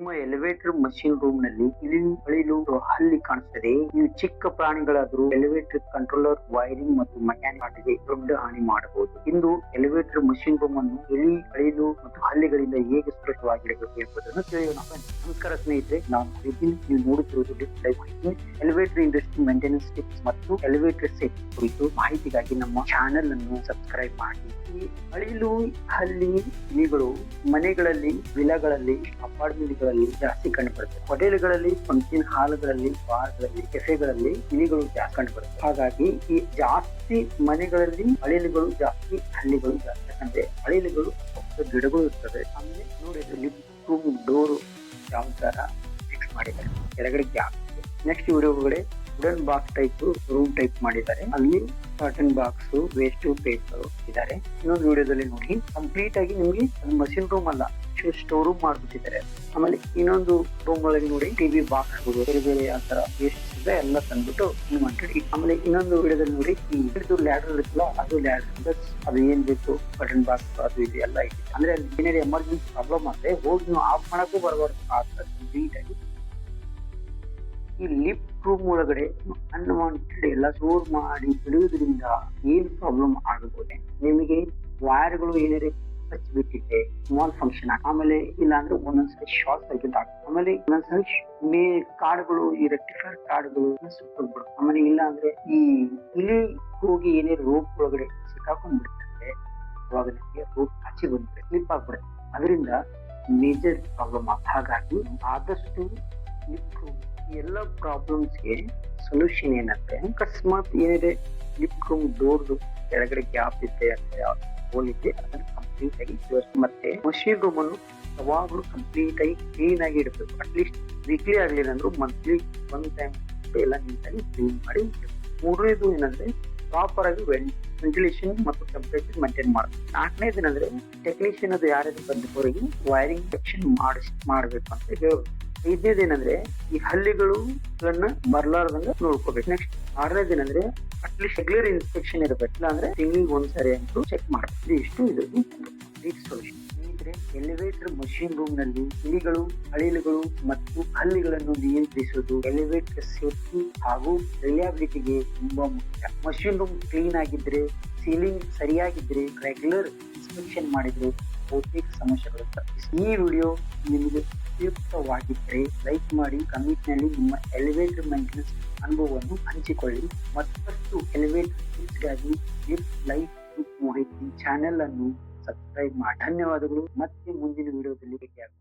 ನಿಮ್ಮ elevator machine room ನಲ್ಲಿ ಇಳಿಲು ಹಲ್ಲಿ ಕಾಣಿಸುತ್ತದೆ. ಇವು ಚಿಕ್ಕ ಪ್ರಾಣಿಗಳಾದರೂ ಎಲಿವೇಟರ್ ಕಂಟ್ರೋಲರ್ ವೈರಿಂಗ್ ಮತ್ತು ಮೆಕ್ಯಾನಿಕ್ ದೊಡ್ಡ ಹಾನಿ ಮಾಡಬಹುದು. ಇಂದು ಎಲಿವೇಟರ್ ಮಷಿನ್ ರೂಮ್ ಅನ್ನು ಅಳಿಲು ಮತ್ತು ಹಲ್ಲಿಗಳಿಂದ ಹೇಗೆ ಸುರಕ್ಷಿತವಾಗಿಡಬೇಕು ಎಂಬುದನ್ನು ತಿಳಿಯೋಣ. ನಮಸ್ಕಾರ ಸ್ನೇಹಿತರೆ, ನಾನು ವಿಪಿನ್. ನೀವು ನೋಡುತ್ತಿರುವುದು ಎಲಿವೇಟರ್ ಇಂಡಸ್ಟ್ರಿ ಮೇಂಟೆನೆನ್ಸ್ ಟಿಪ್ಸ್ ಮತ್ತು ಎಲಿವೇಟರ್ ಸೇಫ್ಟಿ ಕುರಿತು ಮಾಹಿತಿಗಾಗಿ ನಮ್ಮ ಚಾನೆಲ್ ಅನ್ನು ಸಬ್ಸ್ಕ್ರೈಬ್ ಮಾಡಿ. ಈ ಅಳಿಲು ಹಲ್ಲಿ ಇಲಿಗಳು ಮನೆಗಳಲ್ಲಿ, ವಿಲಾಗಳಲ್ಲಿ, ಅಪಾರ್ಟ್ಮೆಂಟ್ಗಳಲ್ಲಿ ಜಾಸ್ತಿ ಕಂಡುಬರುತ್ತವೆ. ಹೋಟೆಲ್ಗಳಲ್ಲಿ, ಫಂಕ್ಷನ್ ಹಾಲ್ಗಳಲ್ಲಿ, ಬಾರ್ಗಳಲ್ಲಿ, ಕೆಫೆಗಳಲ್ಲಿ ಇಲಿಗಳು ಜಾಸ್ತಿ ಕಂಡುಬರುತ್ತವೆ. ಹಾಗಾಗಿ ಈ ಜಾಸ್ತಿ ಮನೆಗಳಲ್ಲಿ ಅಳಿಲುಗಳು ಜಾಸ್ತಿ, ಹಲ್ಲಿಗಳು ಜಾಸ್ತಿ. ಯಾಕಂದ್ರೆ ಅಳಿಲುಗಳು ಗಿಡಗಳು ಇರ್ತವೆ. ಆಮೇಲೆ ನೋಡಿ, ಲಿಫ್ಟ್ ರೂಮ್ ಡೋರ್ ಯಾವ ತರ ಫಿಕ್ಸ್ ಮಾಡಿದ್ದಾರೆ, ಕೆಳಗಡೆ ಗ್ಯಾಪ್ ಇದೆ. ನೆಕ್ಸ್ಟ್ ವಿಡಿಯೋ ಒಳಗಡೆ wooden box type room type ಮಾಡಿದ್ದಾರೆ. ಅಲ್ಲಿ ಕಾಟನ್ ಬಾಕ್ಸ್, ವೇಸ್ಟ್ ಪೇಪರ್ ಇದ್ದಾರೆ. ಇನ್ನೊಂದು ವಿಡಿಯೋದಲ್ಲಿ ನೋಡಿ, ಕಂಪ್ಲೀಟ್ ಆಗಿ ನಿಮ್ಗೆ ಮಷಿನ್ ರೂಮ್ ಅಲ್ಲ, ಸ್ಟೋರ್ ರೂಮ್ ಮಾಡ್ಬಿಟ್ಟಿದ್ದಾರೆ. ಆಮೇಲೆ ಇನ್ನೊಂದು ರೂಮ್ ಒಳಗೆ ನೋಡಿ, ಟಿವಿ ಬಾಕ್ಸ್ ಬೇರೆ ಬೇರೆ ಆ ತರ ವೇಸ್ಟ್ ಇದೆ ಎಲ್ಲ ತಂದ್ಬಿಟ್ಟು ಆಮೇಲೆ ಇನ್ನೊಂದು ವಿಡಿಯೋದಲ್ಲಿ ನೋಡಿ, ಈ ಲ್ಯಾಡರ್ ಇರುತ್ತಲ್ಲ, ಅದು ಲ್ಯಾಡರ್ ಅದು ಏನ್ ಬೇಕು, ಬಟನ್ ಬಾಕ್ಸ್ ಅದು ಇದು ಎಲ್ಲ ಇದೆ. ಅಂದ್ರೆ ಏನಾದ್ರು ಎಮರ್ಜೆನ್ಸಿ ಪ್ರಾಬ್ಲಮ್ ಆದ್ರೆ ಹೋಗಿ ನೀವು ಆಫ್ ಮಾಡಕ್ಕೂ ಬರಬಾರ್ದು ಆ ತರ ಕಂಪ್ಲೀಟ್ ಆಗಿ. ಈ ಲಿಫ್ಟ್ ರೂಮ್ ಒಳಗಡೆ ಅನ್ವಾಂಟೆಡ್ ಎಲ್ಲ ಸ್ಟೋರ್ ಮಾಡಿ ಇಡುವುದರಿಂದ ಏನ್ ಪ್ರಾಬ್ಲಮ್ ಆಗಬಹುದು, ನಿಮಗೆ ವೈರ್ಗಳು ಏನಾದ್ರೆ ಹಚ್ಚಿಬಿಟ್ಟಿದೆ, ಸ್ಮಾಲ್ ಫಂಕ್ಷನ್ ಆಮೇಲೆ ಇಲ್ಲ ಅಂದ್ರೆ ಒಂದೊಂದ್ಸರಿ ಶಾರ್ಟ್ ಸರ್ಕ್ಯೂಟ್ ಆಗುತ್ತೆ. ಆಮೇಲೆ ಇನ್ನೊಂದ್ಸರಿ ಕಾರ್ಡ್ಗಳು, ಈ ರೆಕ್ಟಿಫೈರ್ ಕಾರ್ಡ್ಗಳು ಸುತ್ತೋಗ್ಬಿಡು. ಆಮೇಲೆ ಇಲ್ಲ ಅಂದ್ರೆ ಈ ಇಲಿ ಹೋಗಿ ಏನೇ ರೋಪ್ ಒಳಗಡೆ ಸಿಕ್ಕಾಕೊಂಡ್ಬಿಡ್ತಾರೆ, ಅವಾಗ ನಿಮಗೆ ರೋಪ್ ಹಚ್ಚಿ ಬಂದ್ಬಿಡುತ್ತೆ, ಸ್ಲಿಪ್ ಆಗ್ಬಿಡುತ್ತೆ. ಅದರಿಂದ ಮೇಜರ್ ಪ್ರಾಬ್ಲಮ್ ಆಗುತ್ತೆ. ಹಾಗಾಗಿ ಆದಷ್ಟು ಲಿಫ್ಟ್ ರೂಮ್ ಎಲ್ಲ ಪ್ರಾಬ್ಲಮ್ಸ್ಗೆ ಸೊಲ್ಯೂಷನ್ ಏನಂದ್ರೆ, ಅಕಸ್ಮಾತ್ ಏನಿದೆ ಲಿಫ್ಟ್ ರೂಮ್ ಡೋರ್ದು ಕೆಳಗಡೆ ಗ್ಯಾಪ್ ಇದೆ ಅಂತ ಹೋಲಿಕೆ ಅದನ್ನು ಕಂಪ್ಲೀಟ್ ಆಗಿ ಮತ್ತೆ ಮಷೀನ್ ರೂಮ್ ಅನ್ನು ಯಾವಾಗಲೂ ಕಂಪ್ಲೀಟ್ ಆಗಿ ಕ್ಲೀನ್ ಆಗಿ ಇಡಬೇಕು. ಅಟ್ಲೀಸ್ಟ್ ವೀಕ್ಲಿ ಆಗ್ಲಿಲ್ಲ ಅಂದ್ರೂ ಮಂತ್ಲಿ ಒನ್ ಟೈಮ್ ಎಲ್ಲ ನೀಟಾಗಿ ಕ್ಲೀನ್ ಮಾಡಿ ಇಡಬೇಕು. ಮೂರನೇದು ಏನಂದ್ರೆ, ಪ್ರಾಪರ್ ಆಗಿ ವೆಂಟಿಲೇಷನ್ ಮತ್ತು ಟೆಂಪರೇಚರ್ ಮೇಂಟೈನ್ ಮಾಡಬೇಕು. ನಾಲ್ಕನೇದು ಏನಂದ್ರೆ, ಟೆಕ್ನಿಷಿಯನ್ ಅದು ಯಾರ್ಯಾರು ಬಂದವರಿಗೆ ವೈರಿಂಗ್ ಸೆಕ್ಷನ್ ಮಾಡಬೇಕು ಅಂತ ಹೇಳೋದು. ಐದನೇದು ಏನಂದ್ರೆ, ಈ ಹಲ್ಲಿಗಳನ್ನ ಬರ್ಲಾರ್ದಂಗ ನೋಡ್ಕೋಬೇಕು. ನೆಕ್ಸ್ಟ್ ಆರನೇದು ಏನಂದ್ರೆ, ಅಟ್ಲೀಸ್ಟ್ ರೆಗ್ಯುಲರ್ ಇನ್ಸ್ಪೆಕ್ಷನ್ ಇರಬೇಕು. ಇಲ್ಲ ಅಂದ್ರೆ ತಿಂಗಳಿಗೆ ಒಂದ್ಸರಿ ಅಂತೂ ಚೆಕ್ ಮಾಡಬೇಕು. ಇಷ್ಟು ಇದು ಸೊಲ್ಯೂಷನ್. ಸ್ನೇಹಿತರೆ, ಎಲಿವೇಟರ್ ಮಷಿನ್ ರೂಮ್ ನಲ್ಲಿ ಇಲಿಗಳು, ಅಳಿಲುಗಳು ಮತ್ತು ಹಲ್ಲಿಗಳನ್ನು ನಿಯಂತ್ರಿಸುವುದು ಎಲಿವೇಟರ್ ಸೇಫ್ಟಿ ಹಾಗೂ ರಿಲಯಬಿಲಿಟಿಗೆ ತುಂಬಾ ಮುಖ್ಯ. ಮಷಿನ್ ರೂಮ್ ಕ್ಲೀನ್ ಆಗಿದ್ರೆ, ಸೀಲಿಂಗ್ ಸರಿಯಾಗಿದ್ರೆ, ರೆಗ್ಯುಲರ್ ಇನ್ಸ್ಪೆಕ್ಷನ್ ಮಾಡಿದ್ರೆ ಬಹುತೇಕ ಸಮಸ್ಯೆಗಳು ತಪ್ಪಿಸಿ. ಈ ವಿಡಿಯೋ ನಿಮಗೆ ಉಪಯುಕ್ತವಾಗಿದ್ದರೆ ಲೈಕ್ ಮಾಡಿ, ಕಮೆಂಟ್ ನಲ್ಲಿ ನಿಮ್ಮ ಎಲಿವೇಟರ್ ಮೇಂಟೆನೆನ್ಸ್ ಅನುಭವವನ್ನು ಹಂಚಿಕೊಳ್ಳಿ. ಮತ್ತಷ್ಟು ಎಲಿವೇಟರ್ ಟಿಪ್ಸ್ಗಾಗಿ ಲೈಫ್ ಮಾಹಿತಿ ಚಾನೆಲ್ ಅನ್ನು ಸಬ್ಸ್ಕ್ರೈಬ್ ಮಾಡಿ. ಧನ್ಯವಾದಗಳು. ಮತ್ತೆ ಮುಂದಿನ ವಿಡಿಯೋದಲ್ಲಿ ಭೇಟಿಯಾಗೋಣ.